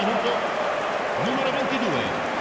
minuto, numero 22.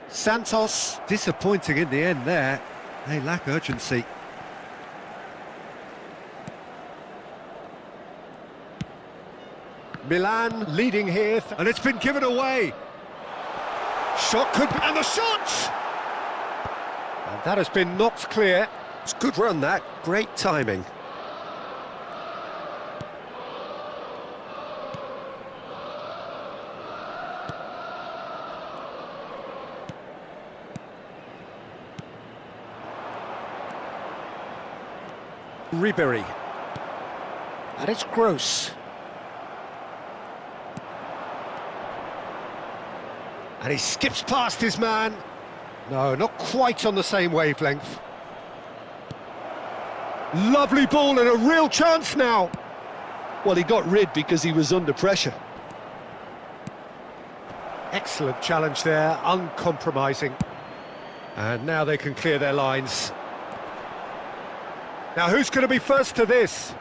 Santos, disappointing in the end there. They lack urgency. Milan leading here, and it's been given away. Shot could be, and the shot! And that has been knocked clear. It's a good run, that. Great timing. Ribery. And it's Gross. And he skips past his man. No, not quite on the same wavelength. Lovely ball and a real chance now. Well, he got rid because he was under pressure. Excellent challenge there, uncompromising. And now they can clear their lines. Now, who's going to be first to this?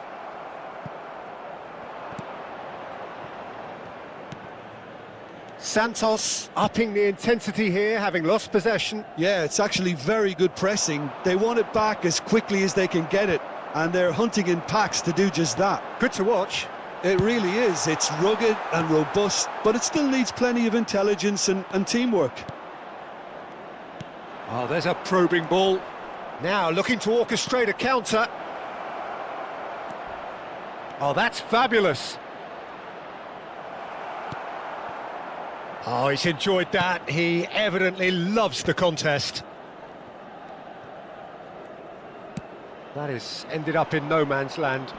Santos upping the intensity here, having lost possession. Yeah, it's actually very good pressing. They want it back as quickly as they can get it, and they're hunting in packs to do just that. Good to watch. It really is. It's rugged and robust, but it still needs plenty of intelligence and teamwork. Oh, there's a probing ball. Now looking to orchestrate a counter. Oh, that's fabulous. Oh, he's enjoyed that. He evidently loves the contest. That is ended up in no man's land.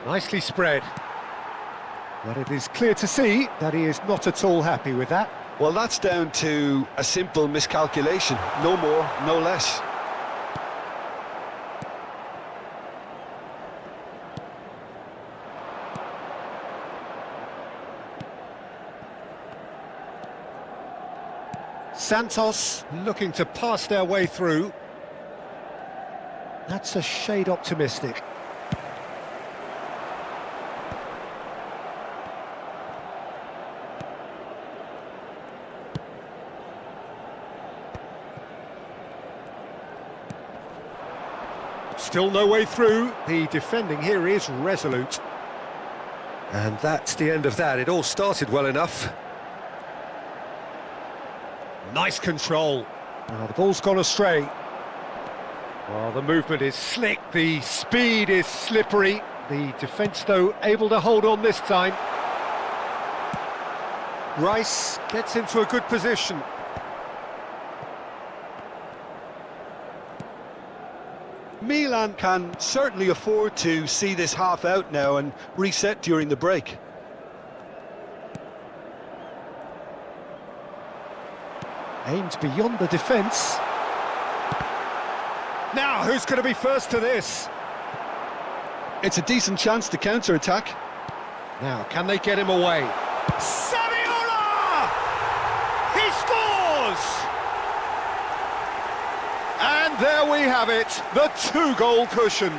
Nicely spread. But it is clear to see that he is not at all happy with that. Well, that's down to a simple miscalculation. No more, no less. Santos looking to pass their way through. That's a shade optimistic. Still no way through. The defending here is resolute. And that's the end of that. It all started well enough. Nice control. Oh, the ball's gone astray. Well, the movement is slick, the speed is slippery. The defence, though, able to hold on this time. Rice gets into a good position. Milan can certainly afford to see this half out now and reset during the break. Aimed beyond the defence. Now, who's going to be first to this? It's a decent chance to counter-attack. Now, can they get him away? Saviola! He scores! And there we have it, the two-goal cushion.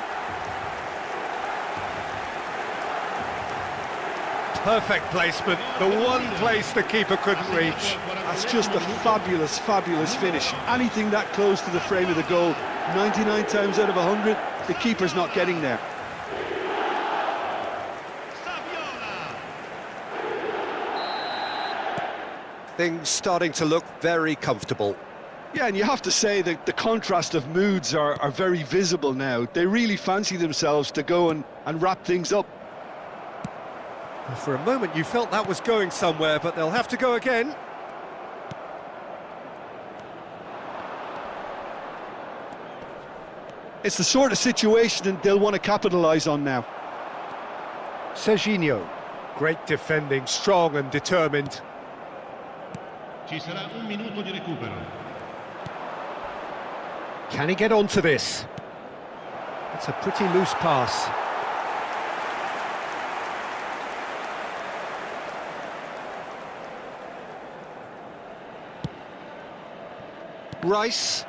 Perfect placement, the one place the keeper couldn't reach. That's just a fabulous, fabulous finish. Anything that close to the frame of the goal, 99 times out of 100, the keeper's not getting there. Things starting to look very comfortable. Yeah, and you have to say that the contrast of moods are very visible now. They really fancy themselves to go and wrap things up. For a moment you felt that was going somewhere, but they'll have to go again. It's the sort of situation they'll want to capitalise on now. Serginho, great defending, strong and determined. Ci sarà un minuto di recupero. Can he get onto this? It's a pretty loose pass. Rice.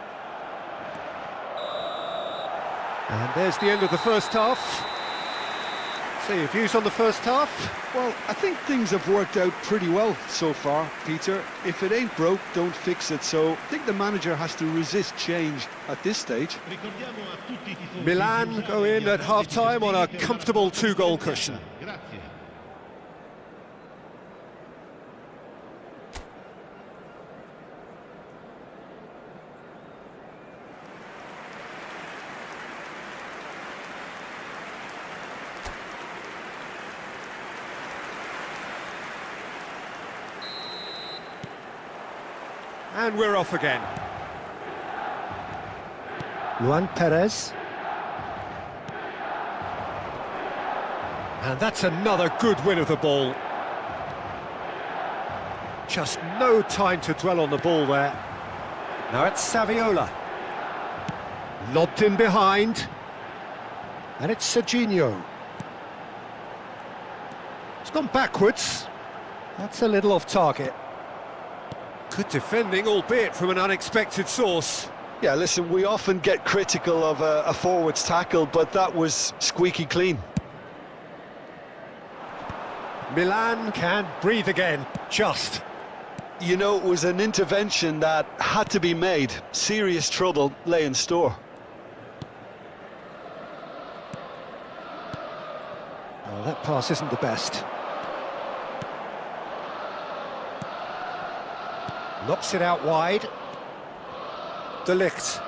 And there's the end of the first half. So your views on the first half? Well, I think things have worked out pretty well so far, Peter. If it ain't broke, don't fix it. So I think the manager has to resist change at this stage. Milan go in at half-time on a comfortable two-goal cushion. Grazie. And we're off again. Luan Perez. And that's another good win of the ball. Just no time to dwell on the ball there. Now it's Saviola. Lobbed in behind. And it's Serginho. It's gone backwards. That's a little off target. Good defending, albeit from an unexpected source. Yeah, listen, we often get critical of a forward's tackle, but that was squeaky clean. Milan can breathe again, just. You know, it was an intervention that had to be made. Serious trouble lay in store. Oh, that pass isn't the best. Knocks it out wide. De Ligt.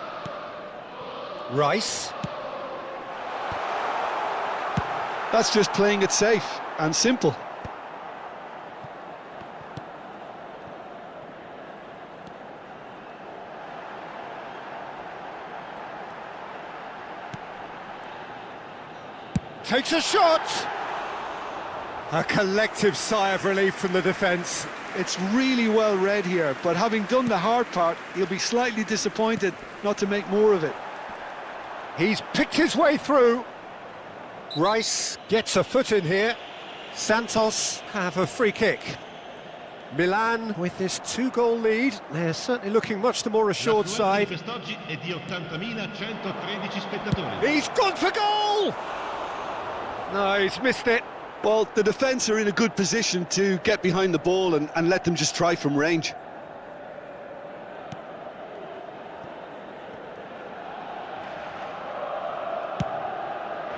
Rice. That's just playing it safe and simple. Takes a shot! A collective sigh of relief from the defence. It's really well read here, but having done the hard part, he'll be slightly disappointed not to make more of it. He's picked his way through. Rice gets a foot in here. Santos have a free kick. Milan with this two-goal lead. They're certainly looking much the more assured side. He's gone for goal! No, he's missed it. Well, the defence are in a good position to get behind the ball and let them just try from range.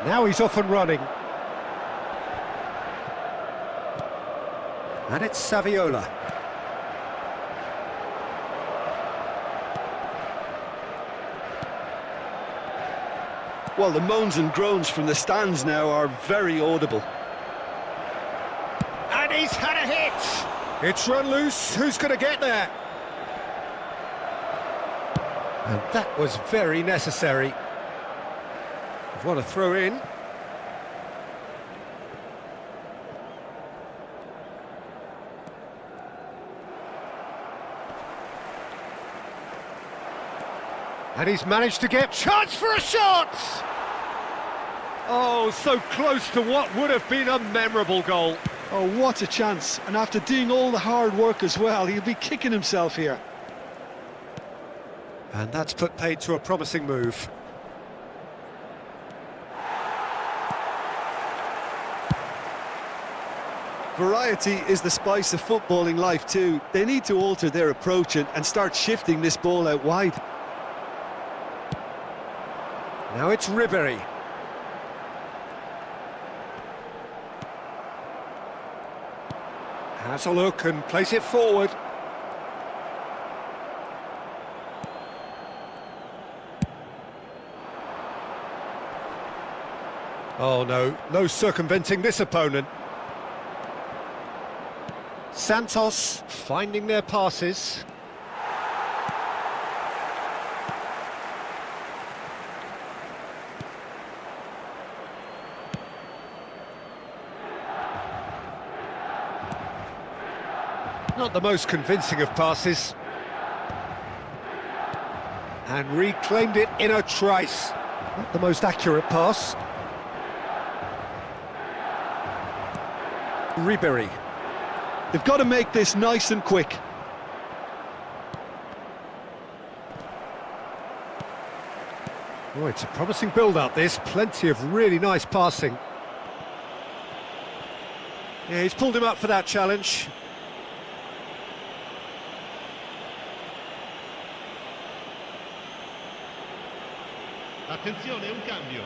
Now he's off and running. And it's Saviola. Well, the moans and groans from the stands now are very audible. And he's had a hit! It's run loose, who's going to get there? And that was very necessary. What a throw in. And he's managed to get chance for a shot! Oh, so close to what would have been a memorable goal. Oh, what a chance. And after doing all the hard work as well, he'll be kicking himself here. And that's put paid to a promising move. Variety is the spice of footballing life too. They need to alter their approach and start shifting this ball out wide. Now it's Ribery. Has a look and plays it forward. Oh no, no circumventing this opponent. Santos finding their passes. Not the most convincing of passes. And reclaimed it in a trice. Not the most accurate pass. Ribery. They've got to make this nice and quick. Oh, it's a promising build-up, this. Plenty of really nice passing. Yeah, he's pulled him up for that challenge. Attenzione, un cambio.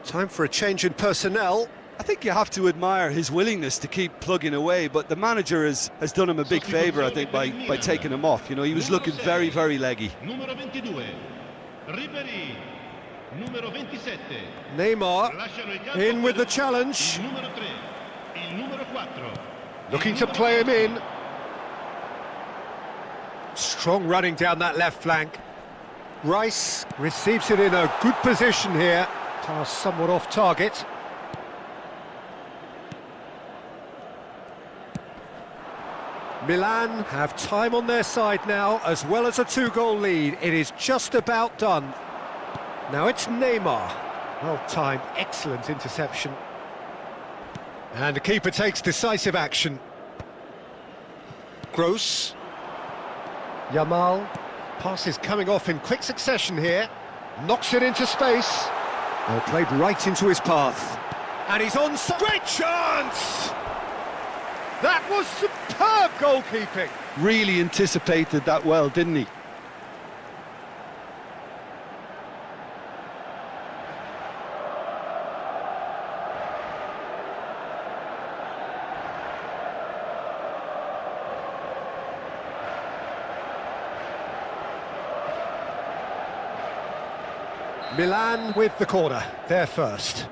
Time for a change in personnel. I think you have to admire his willingness to keep plugging away, but the manager has done him a big favour, I think, by taking him off. You know, he was looking very, very leggy. Numero 22, Ribery. Numero 27. Neymar in with the challenge. Numero 3, il numero 4. Looking to play him in. Strong running down that left flank. Rice receives it in a good position here. Pass somewhat off target. Milan have time on their side now, as well as a two-goal lead. It is just about done. Now it's Neymar. Well-timed, excellent interception. And the keeper takes decisive action. Gross. Yamal. Pass is coming off in quick succession here. Knocks it into space. Well, played right into his path. And he's on... Great chance! That was superb goalkeeping. Really anticipated that well, didn't he? Milan with the corner, they're first.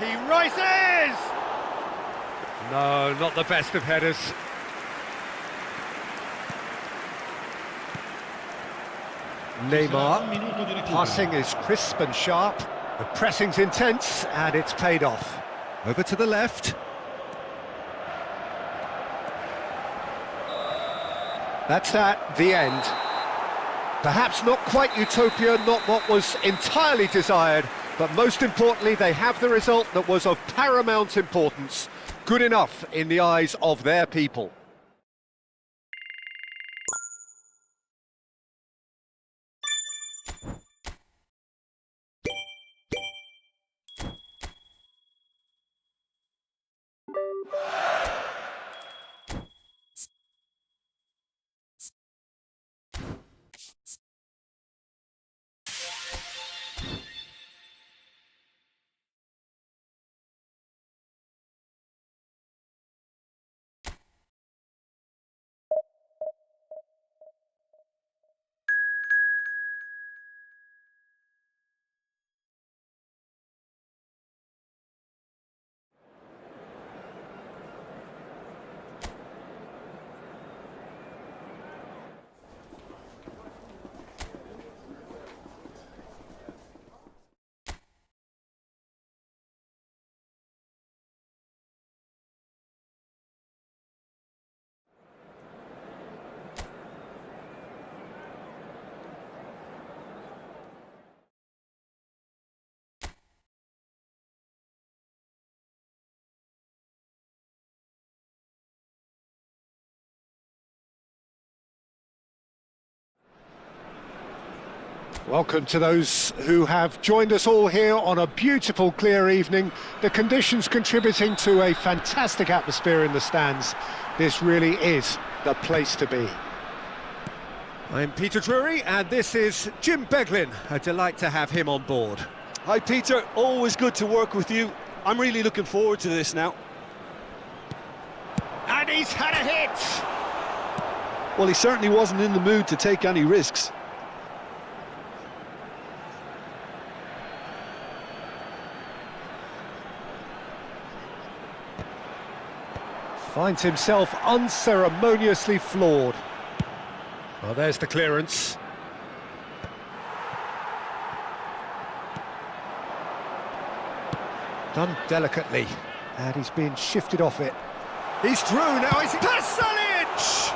He rises! No, not the best of headers. Neymar, passing is crisp and sharp, the pressing's intense, and it's paid off. Over to the left. That's that, the end. Perhaps not quite utopia, not what was entirely desired, But most importantly, they have the result that was of paramount importance. Good enough in the eyes of their people. Welcome to those who have joined us all here on a beautiful clear evening. The conditions contributing to a fantastic atmosphere in the stands. This really is the place to be. I'm Peter Drury and this is Jim Beglin. A delight to have him on board. Hi Peter, always good to work with you. I'm really looking forward to this now. And he's had a hit! Well, he certainly wasn't in the mood to take any risks. Finds himself unceremoniously floored. Well, there's the clearance. Done delicately, and he's being shifted off it. He's through now, is he? Pasalic!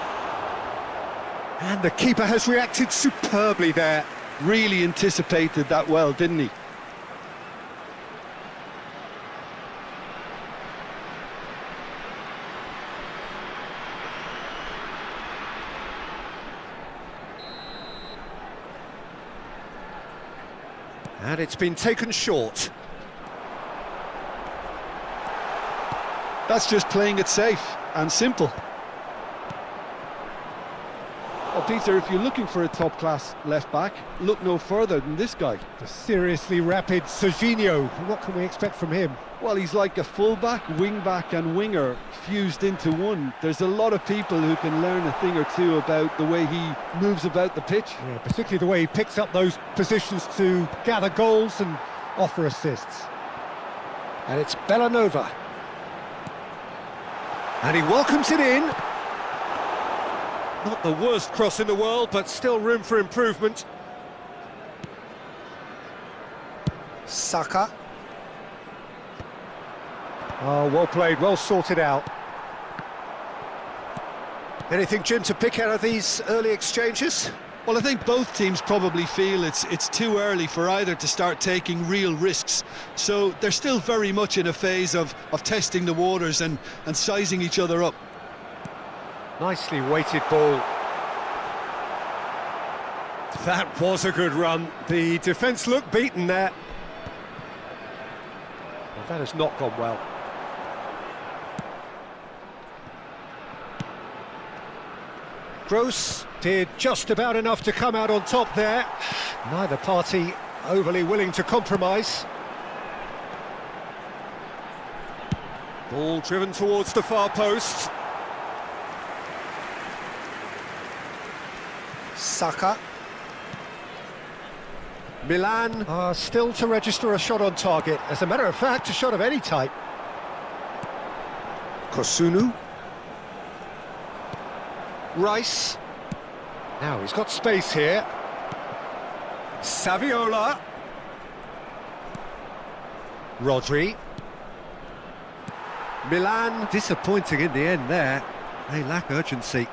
And the keeper has reacted superbly there. Really anticipated that well, didn't he? And it's been taken short. That's just playing it safe and simple. Well, Peter, if you're looking for a top-class left-back, look no further than this guy. The seriously rapid Serginho. What can we expect from him? Well, he's like a full-back, wing-back and winger fused into one. There's a lot of people who can learn a thing or two about the way he moves about the pitch. Yeah, particularly the way he picks up those positions to gather goals and offer assists. And it's Bellanova. And he welcomes it in. Not the worst cross in the world, but still room for improvement. Saka. Oh, well played, well sorted out. Anything, Jim, to pick out of these early exchanges? Well, I think both teams probably feel it's too early for either to start taking real risks. So they're still very much in a phase of testing the waters and sizing each other up. Nicely weighted ball. That was a good run. The defence looked beaten there. Well, that has not gone well. Gross did just about enough to come out on top there. Neither party overly willing to compromise. Ball driven towards the far post. Saka. Milan are still to register a shot on target. As a matter of fact, a shot of any type. Kosunu. Rice. Now he's got space here. Saviola. Rodri. Milan disappointing in the end there. They lack urgency.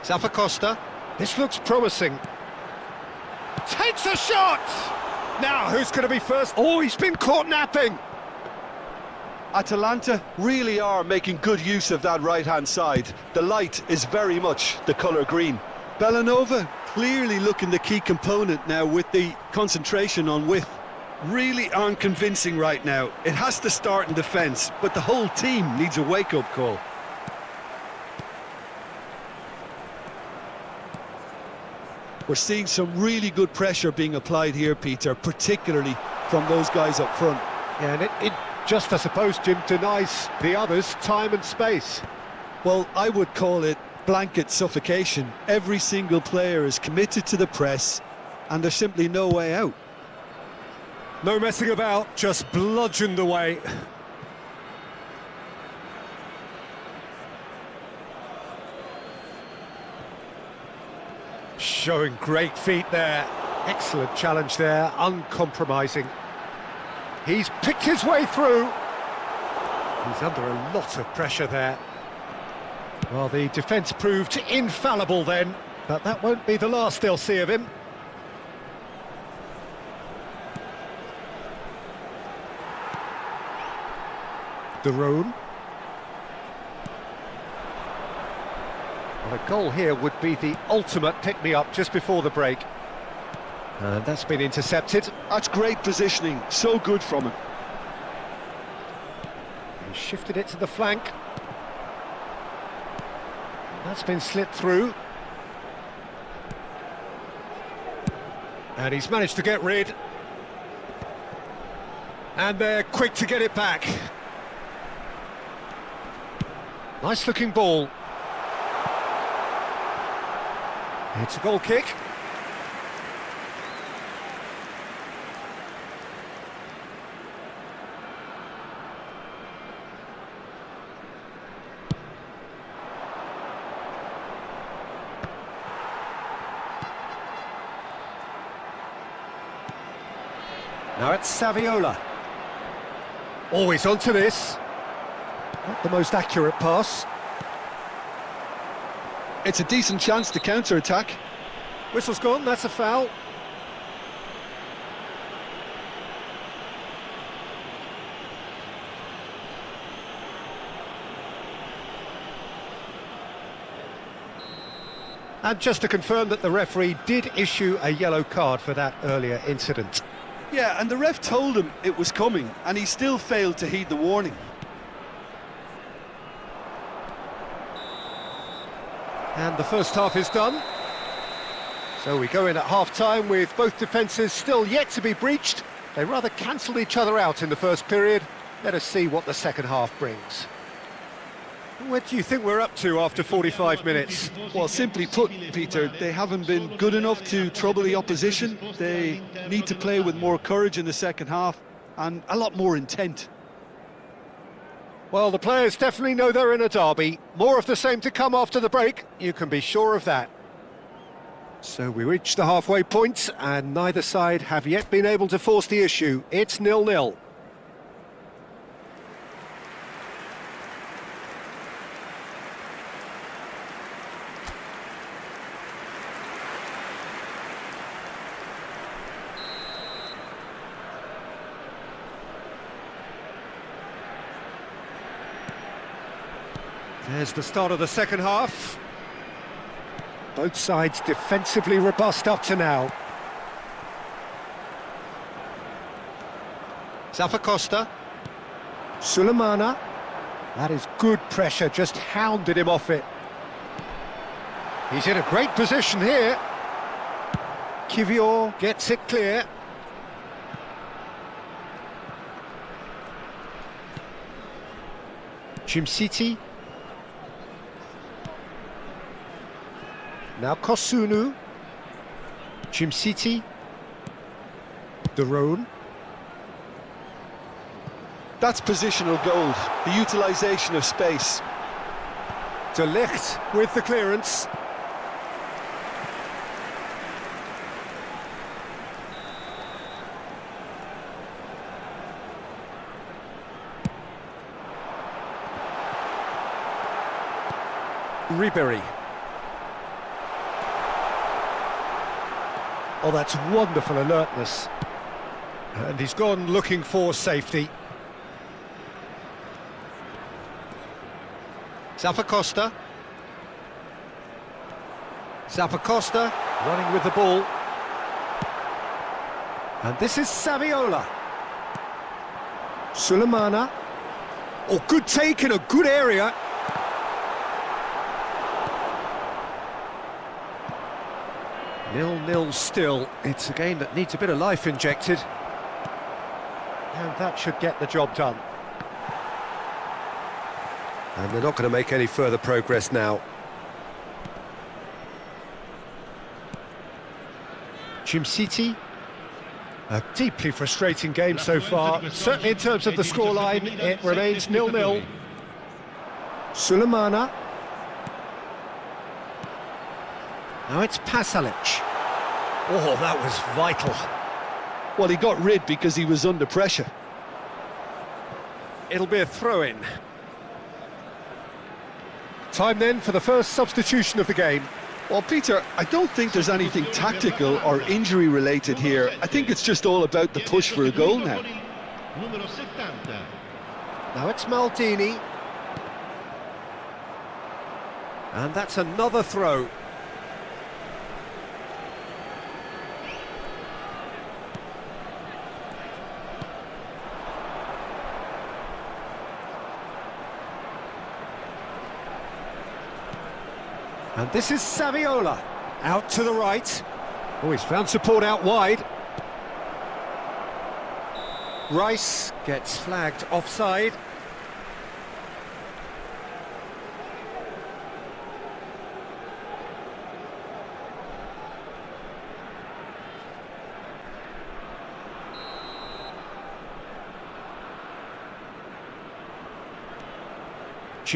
Zappacosta. This looks promising. Takes a shot! Now, who's going to be first? Oh, he's been caught napping. Atalanta really are making good use of that right-hand side. The light is very much the colour green. Bellanova clearly looking the key component now with the concentration on width. Really aren't convincing right now. It has to start in defence, but the whole team needs a wake-up call. We're seeing some really good pressure being applied here, Peter, particularly from those guys up front. Yeah, and it just, I suppose, Jim, denies the others time and space. Well, I would call it blanket suffocation. Every single player is committed to the press, and there's simply no way out. No messing about, just bludgeoned away. Showing great feet there. Excellent challenge there, uncompromising. He's picked his way through. He's under a lot of pressure there. Well, the defence proved infallible then, but that won't be the last they'll see of him. De Roon. Well, a goal here would be the ultimate pick-me-up just before the break. And that's been intercepted. That's great positioning, so good from him. He shifted it to the flank. That's been slipped through. And he's managed to get rid. And they're quick to get it back. Nice looking ball. It's a goal kick. Now it's Saviola. Always onto this. Not the most accurate pass. It's a decent chance to counter-attack. Whistle's gone, that's a foul. And just to confirm that the referee did issue a yellow card for that earlier incident. Yeah, and the ref told him it was coming, and he still failed to heed the warning. And the first half is done. So we go in at half-time with both defences still yet to be breached. They rather cancelled each other out in the first period. Let us see what the second half brings. What do you think we're up to after 45 minutes? Well, simply put, Peter, they haven't been good enough to trouble the opposition. They need to play with more courage in the second half and a lot more intent. Well, the players definitely know they're in a derby. More of the same to come after the break, you can be sure of that. So we reach the halfway point, and neither side have yet been able to force the issue. It's 0-0. There's the start of the second half. Both sides defensively robust up to now. Zappacosta. Sulemana. That is good pressure, just hounded him off it. He's in a great position here. Kivior gets it clear. Chimsiti. Now Kosunu. Chimsiti. De Roon. That's positional gold, the utilisation of space. De Ligt with the clearance. Ribery. Oh, that's wonderful alertness. And he's gone looking for safety. Zappacosta. Zappacosta running with the ball. And this is Saviola. Sulemana. Oh, good take in a good area. 0-0 still. It's a game that needs a bit of life injected. And that should get the job done. And they're not going to make any further progress now. City. A deeply frustrating game so far. Certainly in terms of the scoreline, it remains 0-0. Sulemana. Now it's Pasalic. Oh, that was vital. Well, he got rid because he was under pressure. It'll be a throw-in. Time then for the first substitution of the game. Well, Peter, I don't think there's anything tactical or injury-related here. I think it's just all about the push for a goal now. Now it's Maldini. And that's another throw. And this is Saviola, out to the right. Oh, he's found support out wide. Rice gets flagged offside.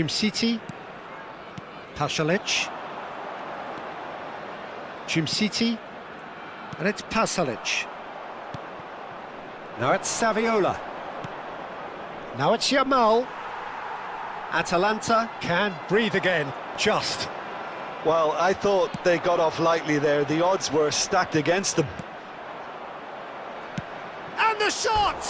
City. Pasalic. City, and it's Pasalic. Now it's Saviola. Now it's Yamal. Atalanta can breathe again, just. Well, I thought they got off lightly there. The odds were stacked against them. And the shot!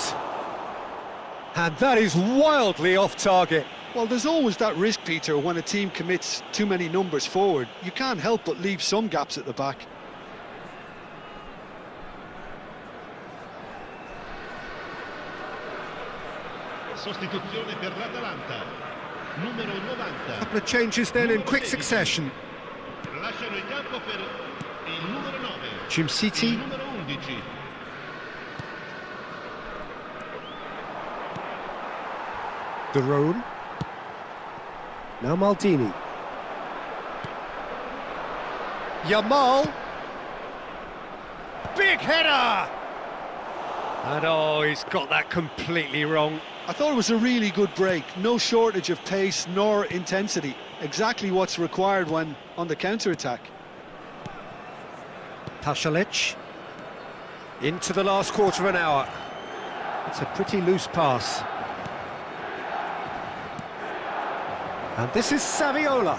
And that is wildly off target. Well, there's always that risk, Peter, when a team commits too many numbers forward. You can't help but leave some gaps at the back. Sostituzione per l'Atalanta. Numero 90. Couple of changes then in quick succession. Lasciano il campo per il numero 9. City. Il numero 11. De Roon. Now Maldini. Yamal. Big header! And oh, he's got that completely wrong. I thought it was a really good break. No shortage of pace nor intensity. Exactly what's required when on the counter-attack. Pasalic. Into the last quarter of an hour. It's a pretty loose pass. And this is Saviola.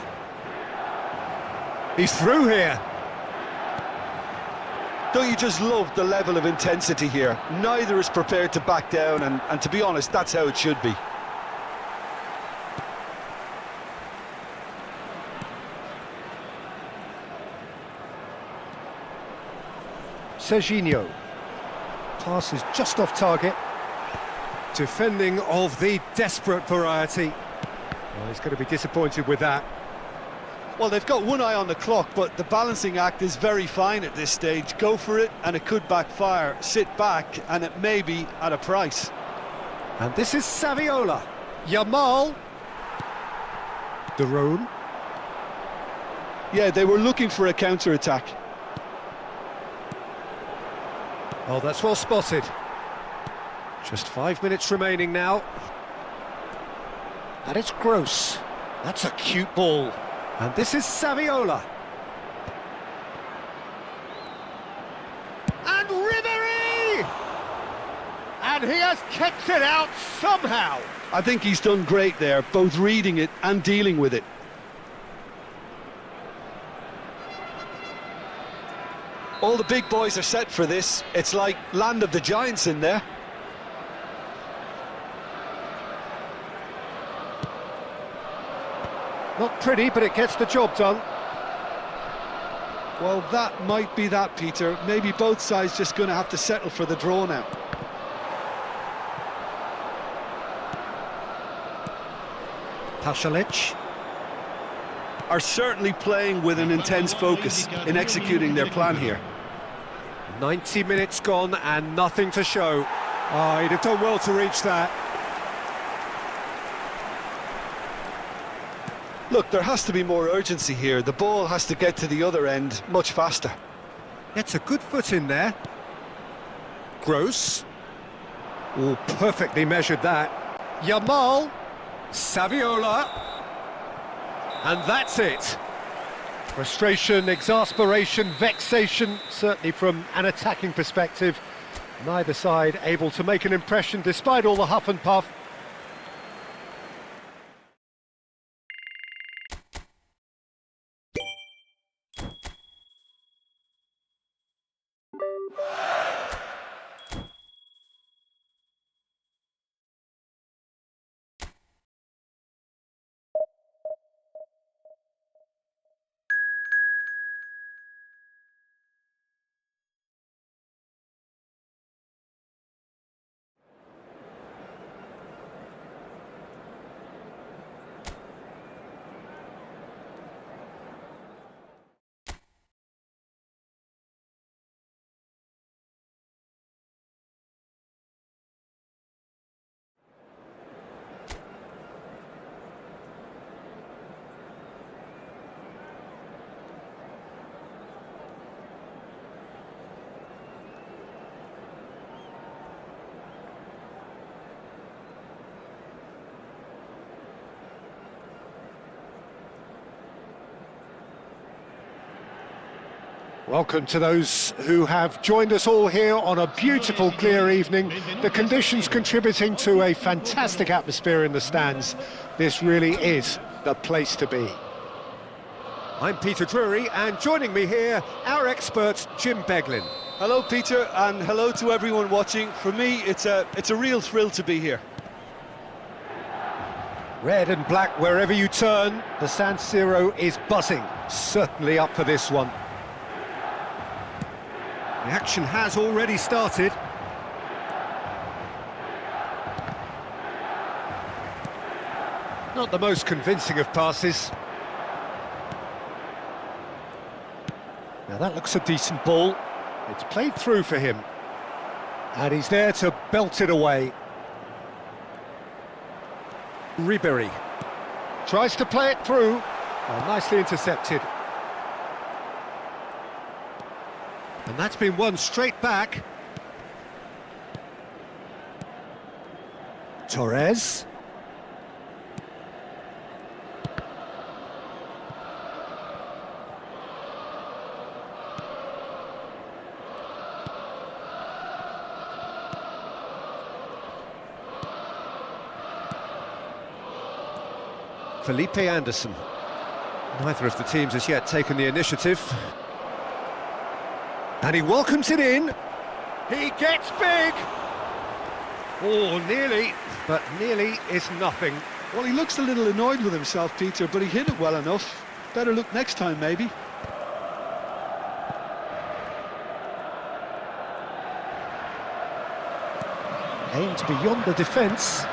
He's through here. Don't you just love the level of intensity here? Neither is prepared to back down, and to be honest, that's how it should be. Serginho. Pass is just off target. Defending of the desperate variety. Well, he's going to be disappointed with that. Well, they've got one eye on the clock, but the balancing act is very fine at this stage. Go for it, and it could backfire. Sit back, and it may be at a price. And this is Saviola. Yamal. De Roon. Yeah, they were looking for a counter-attack. Oh, that's well spotted. Just 5 minutes remaining now. And it's Gross. That's a cute ball. And this is Saviola. And Ribéry! And he has kept it out somehow. I think he's done great there, both reading it and dealing with it. All the big boys are set for this. It's like land of the giants in there. Not pretty, but it gets the job done. Well, that might be that, Peter. Maybe both sides just going to have to settle for the draw now. Pasalic. Are certainly playing with an intense focus in executing their plan here. 90 minutes gone and nothing to show. Oh, he'd have done well to reach that. Look, there has to be more urgency here. The ball has to get to the other end much faster. Gets a good foot in there. Gross. Oh, perfectly measured that. Yamal. Saviola. And that's it. Frustration, exasperation, vexation, certainly from an attacking perspective. Neither side able to make an impression despite all the huff and puff. Welcome to those who have joined us all here on a beautiful, clear evening. The conditions contributing to a fantastic atmosphere in the stands. This really is the place to be. I'm Peter Drury, and joining me here, our expert, Jim Beglin. Hello, Peter, and hello to everyone watching. For me, it's a real thrill to be here. Red and black wherever you turn, the San Siro is buzzing. Certainly up for this one. The action has already started. Not the most convincing of passes. Now that looks a decent ball. It's played through for him. And he's there to belt it away. Ribery tries to play it through. Oh, nicely intercepted. And that's been won straight back. Torres. Felipe Anderson. Neither of the teams has yet taken the initiative. And he welcomes it in. He gets big. Oh, nearly, but nearly is nothing. Well, he looks a little annoyed with himself, Peter, but he hit it well enough. Better look next time, maybe. Aimed beyond the defence.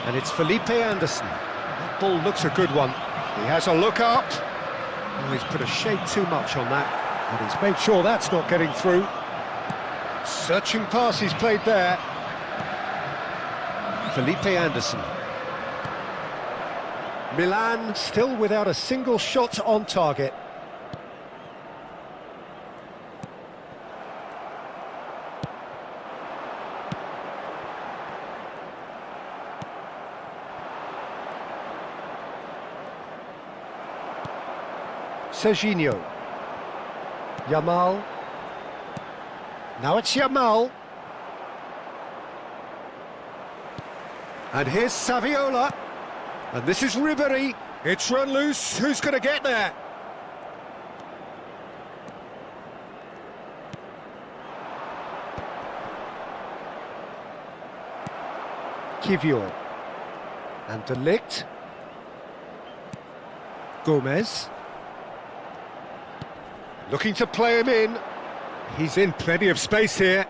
And it's Felipe Anderson. That ball looks a good one. He has a look up. Oh, he's put a shade too much on that. And he's made sure that's not getting through. Searching pass he's played there. Felipe Anderson. Milan still without a single shot on target. Serginho. Yamal. Now it's Yamal. And here's Saviola. And this is Ribery. It's run loose. Who's going to get there? Kivior. And De Ligt. Gomez. Looking to play him in. He's in plenty of space here.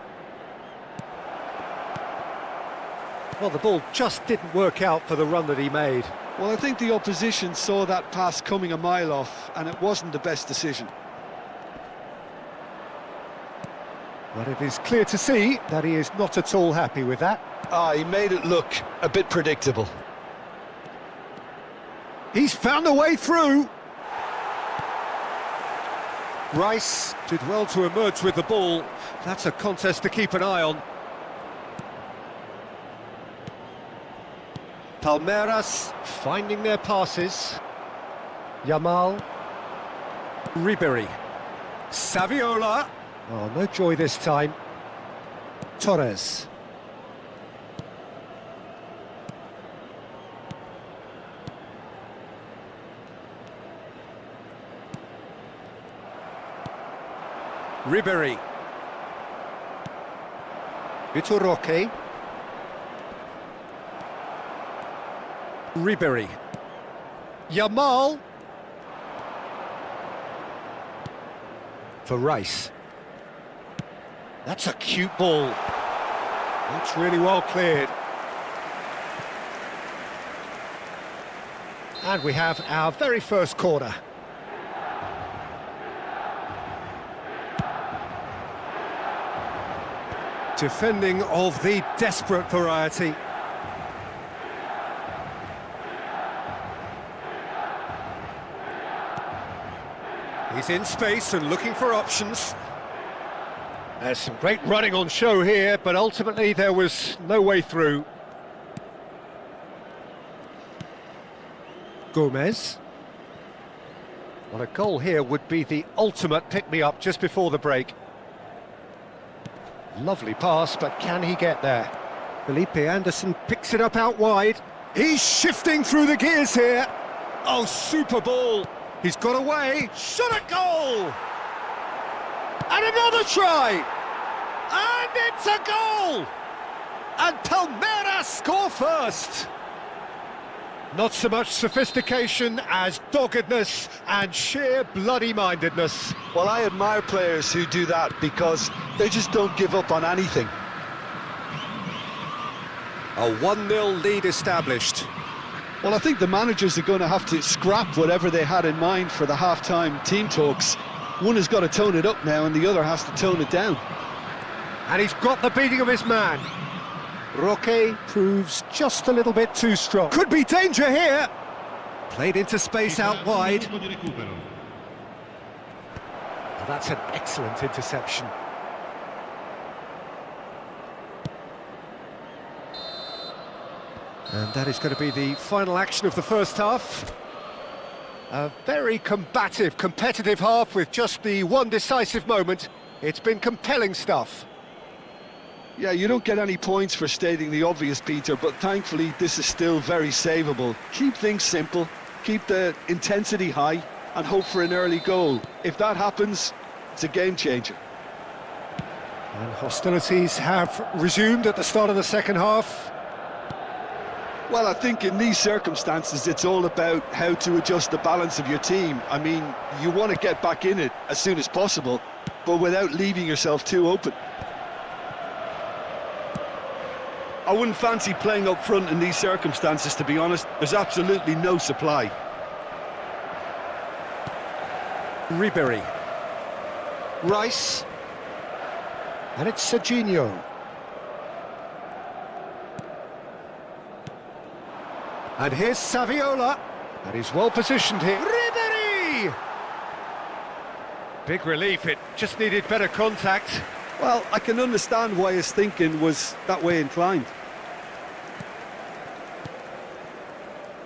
Well, the ball just didn't work out for the run that he made. Well, I think the opposition saw that pass coming a mile off, and it wasn't the best decision. But it is clear to see that he is not at all happy with that. He made it look a bit predictable. He's found a way through. Rice did well to emerge with the ball. That's a contest to keep an eye on. Palmeiras finding their passes. Yamal. Ribery. Saviola. Oh, no joy this time. Torres. Ribery. Vitor Roque. Ribery. Yamal. For Rice. That's a cute ball. That's really well cleared. And we have our very first corner. Defending of the desperate variety. He's in space and looking for options. There's some great running on show here, but ultimately there was no way through. Gomez. Well, a goal here would be the ultimate pick-me-up just before the break. Lovely pass, but can he get there? Felipe Anderson picks it up out wide. He's shifting through the gears here. Oh, super ball. He's got away. Shot at goal! And another try! And it's a goal! And Palmeiras score first! Not so much sophistication as doggedness and sheer bloody-mindedness. Well, I admire players who do that because they just don't give up on anything. A 1-0 lead established. Well, I think the managers are going to have to scrap whatever they had in mind for the half-time team talks. One has got to tone it up now and the other has to tone it down. And he's got the beating of his man. Roque proves just a little bit too strong. Could be danger here. Played into space out wide. Well, that's an excellent interception. And that is going to be the final action of the first half. A very combative, competitive half with just the one decisive moment. It's been compelling stuff. Yeah, you don't get any points for stating the obvious, Peter, but thankfully this is still very savable. Keep things simple, keep the intensity high, and hope for an early goal. If that happens, it's a game changer. And hostilities have resumed at the start of the second half. Well, I think in these circumstances, it's all about how to adjust the balance of your team. I mean, you want to get back in it as soon as possible, but without leaving yourself too open. I wouldn't fancy playing up front in these circumstances, to be honest. There's absolutely no supply. Ribery. Rice. And it's Serginho. And here's Saviola. And he's well positioned here. Ribery! Big relief, it just needed better contact. Well, I can understand why his thinking was that way inclined.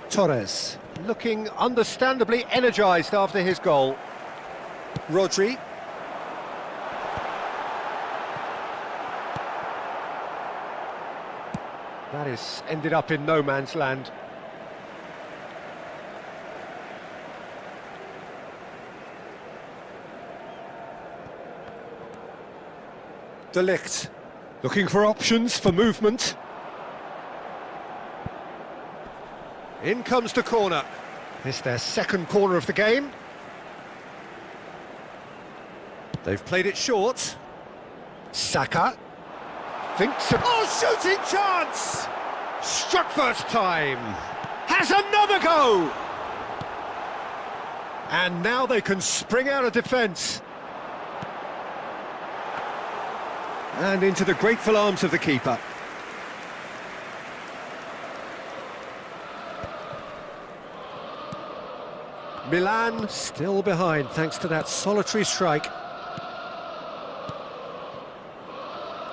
Torres, looking understandably energised after his goal. Rodri. That is ended up in no man's land. De Ligt, looking for options for movement. In comes the corner. It's their second corner of the game. They've played it short. Saka thinks... Oh, shooting chance! Struck first time. Has another go! And now they can spring out of defence. And into the grateful arms of the keeper. Milan still behind thanks to that solitary strike.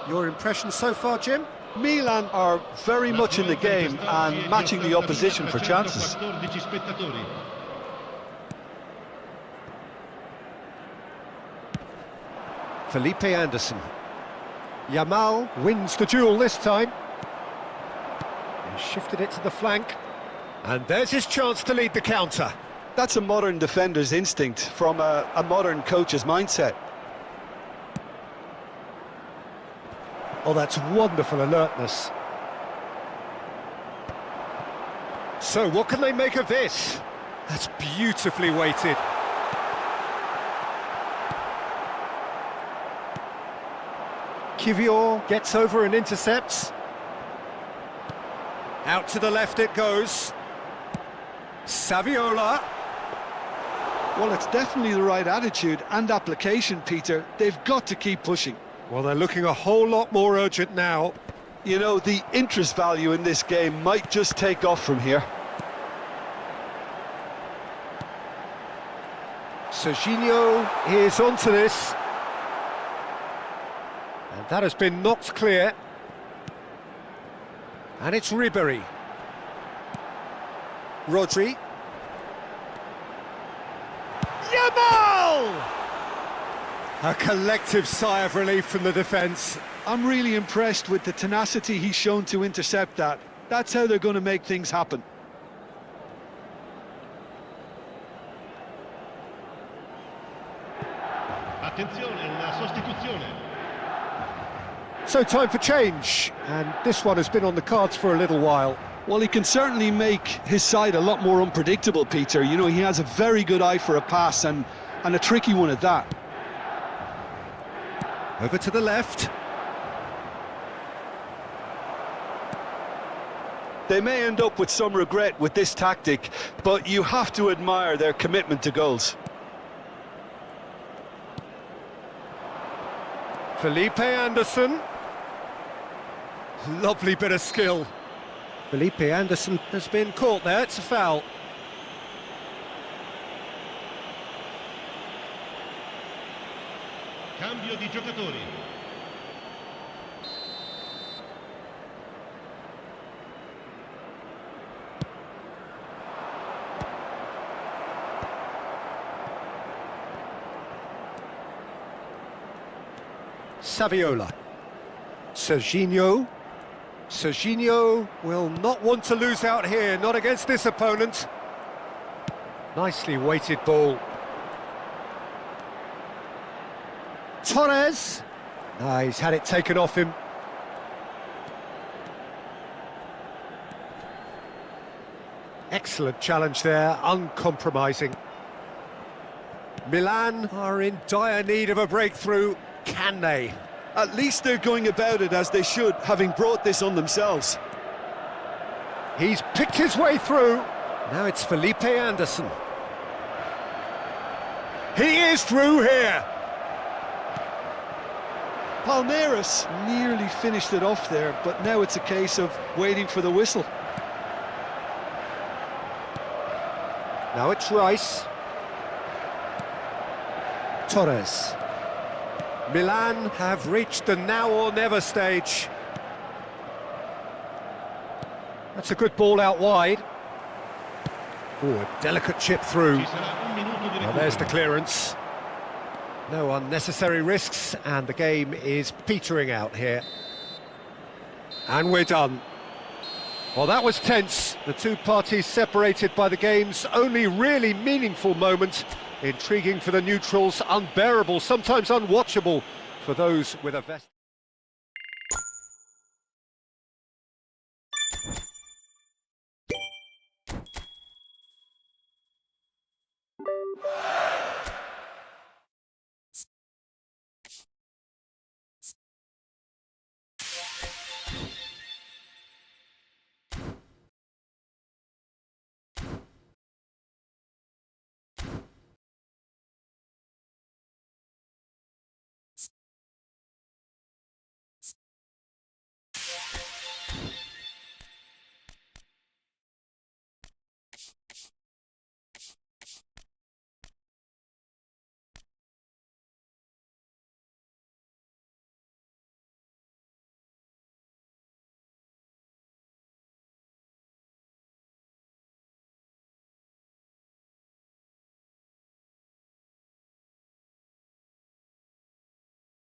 Your impression so far, Jim? Milan are very much in the game and matching the opposition for chances. Felipe Anderson. Yamal wins the duel this time. He shifted it to the flank. And there's his chance to lead the counter. That's a modern defender's instinct from a modern coach's mindset. Oh, that's wonderful alertness. So, what can they make of this? That's beautifully weighted. Kivior gets over and intercepts. Out to the left it goes. Saviola. Well, it's definitely the right attitude and application, Peter. They've got to keep pushing. Well, they're looking a whole lot more urgent now. You know, the interest value in this game might just take off from here. Serginho is onto this. And that has been knocked clear. And it's Ribery. Rodri. Yamal! A collective sigh of relief from the defence. I'm really impressed with the tenacity he's shown to intercept that. That's how they're going to make things happen. Attenzione, una sostituzione. So time for change, and this one has been on the cards for a little while. Well, he can certainly make his side a lot more unpredictable, Peter. You know, he has a very good eye for a pass and a tricky one at that. Over to the left. They may end up with some regret with this tactic, but you have to admire their commitment to goals. Felipe Anderson. Lovely bit of skill. Felipe Anderson has been caught there, it's a foul. Cambio di giocatori. Saviola. Serginho. Serginho will not want to lose out here, not against this opponent. Nicely weighted ball. Torres. He's had it taken off him. Excellent challenge there, uncompromising. Milan are in dire need of a breakthrough. Can they? At least they're going about it as they should, having brought this on themselves. He's picked his way through. Now it's Felipe Anderson. He is through here. Palmeiras nearly finished it off there, but now it's a case of waiting for the whistle. Now it's Rice. Torres. Milan have reached the now or never stage. That's a good ball out wide. Oh, a delicate chip through. Now there's the clearance. No unnecessary risks, and the game is petering out here. And we're done. Well, that was tense. The two parties separated by the game's only really meaningful moment. Intriguing for the neutrals, unbearable, sometimes unwatchable for those with a vested...